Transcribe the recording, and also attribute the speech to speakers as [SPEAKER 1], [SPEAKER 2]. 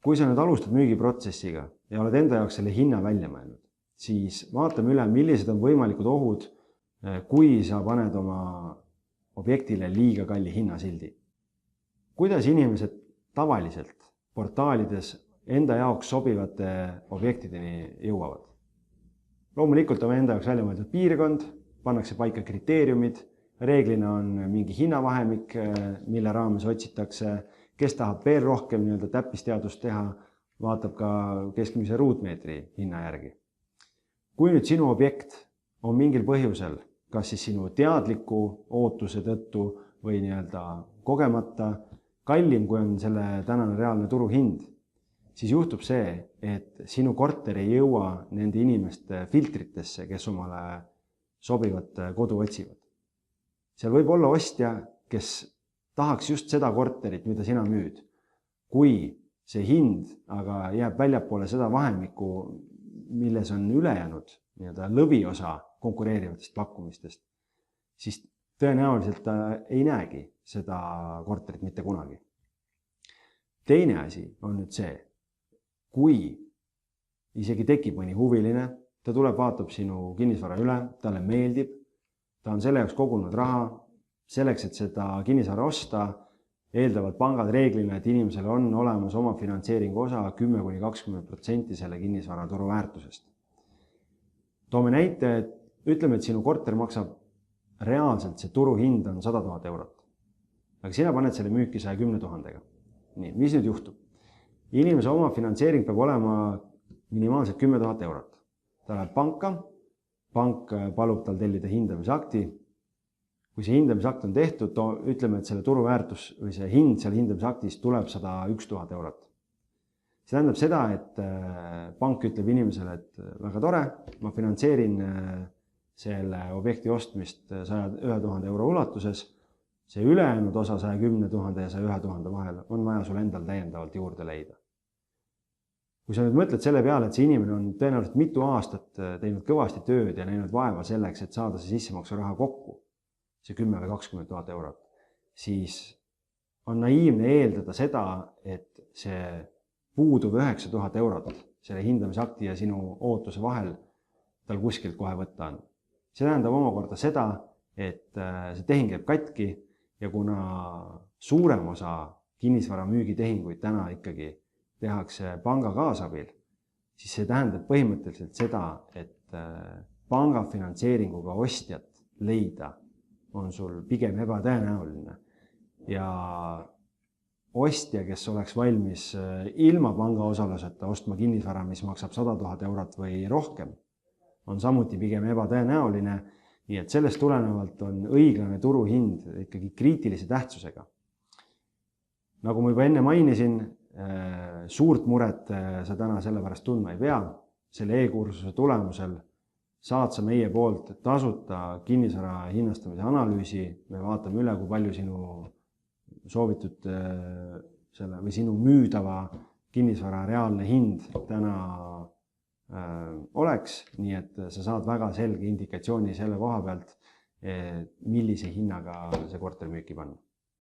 [SPEAKER 1] Kui sa nüüd alustad müügiprotsessiga ja oled enda jaoks selle hinna välja mõelnud, siis vaatame üle, millised on võimalikud ohud, kui sa paned oma objektile liiga kalli hinnasildi. Kuidas inimesed tavaliselt portaalides enda jaoks sobivate objektideni jõuavad? Loomulikult on enda jaoks välja mõeldud piirkond, pannakse paika kriteeriumid, reeglina on mingi hinnavahemik, mille raames otsitakse, kes tahab veel rohkem täppisteadust teha, vaatab ka keskmise ruutmeetri hinna järgi. Kui nüüd sinu objekt on mingil põhjusel, kas siis sinu teadliku ootuse tõttu või kogemata kallim, kui on selle tänane reaalne turuhind, siis juhtub see, et sinu korter ei jõua nende inimeste filtritesse, kes omale sobivat kodu otsivad. Seal võib olla ostja, kes tahaks just seda korterit, mida sina müüd. Kui see hind aga jääb väljapoole seda vahemikku, milles on ülejäänud lõviosa konkureerivatest pakkumistest, siis tõenäoliselt ta ei näegi seda korterit mitte kunagi. Teine asi on nüüd see, kui isegi tekib mõni huviline, ta tuleb, vaatab sinu kinnisvara üle, talle meeldib, ta on selle jaoks kogunud raha, selleks, et seda kinnisvara osta, eeldavad pangad reeglina, et inimesel on olemas oma finantseeringu osa 10–20% selle kinnisvara turuväärtusest. Toome näite, et ütleme, et sinu korter maksab reaalselt, see turuhind on 100 000 eurot. Aga sina paned selle müüki 110 000-ga. Nii, mis nüüd juhtub? Inimese oma finantseering peab olema minimaalselt 10 000 eurot. Ta läheb panka, pank palub tal tellida hindamisakti. Kui see hindamisakt on tehtud, ütleme, et selle turuväärtus või see hind seal hindamisaktis tuleb 101 000 eurot. See tähendab seda, et pank ütleb inimesele, et väga tore, ma finantseerin selle objekti ostmist 101 000 euro ulatuses. See ülejäänud osa 110 000 ja 101 000 vahel on vaja sul endal täiendavalt juurde leida. Kui sa nüüd mõtled selle peale, et see inimene on tõenäoliselt mitu aastat teinud kõvasti tööd ja näinud vaeva selleks, et saada see sissemaksu raha kokku, see 10 või 20 000 eurot, siis on naiivne eeldada seda, et see puuduv 9 000 eurot selle hindamisakti ja sinu ootuse vahel tal kuskilt kohe võtta on. See tähendab omakorda seda, et see tehing jääb katki ja kuna suurem osa kinnisvara müügitehinguid täna ikkagi tehakse panga kaasabil, siis see tähendab põhimõtteliselt seda, et panga finantseeringuga ostjat leida on sul pigem ebatõenäoline. Ja ostja, kes oleks valmis ilma panga osaluseta ostma kinnisvara, mis maksab 100 000 eurot või rohkem, on samuti pigem ebatõenäoline. Nii et sellest tulenevalt on õiglane turuhind ikkagi kriitilise tähtsusega. Nagu ma juba enne mainisin, suurt muret sa täna selle pärast tundma ei pea. Selle e-kursuse tulemusel saad sa meie poolt tasuta kinnisvara hinnastamise analüüsi. Me vaatame üle, kui palju sinu soovitud või sinu müüdava kinnisvara reaalne hind täna oleks. Nii et sa saad väga selge indikatsiooni selle koha pealt, millise hinnaga see korter müüki panna.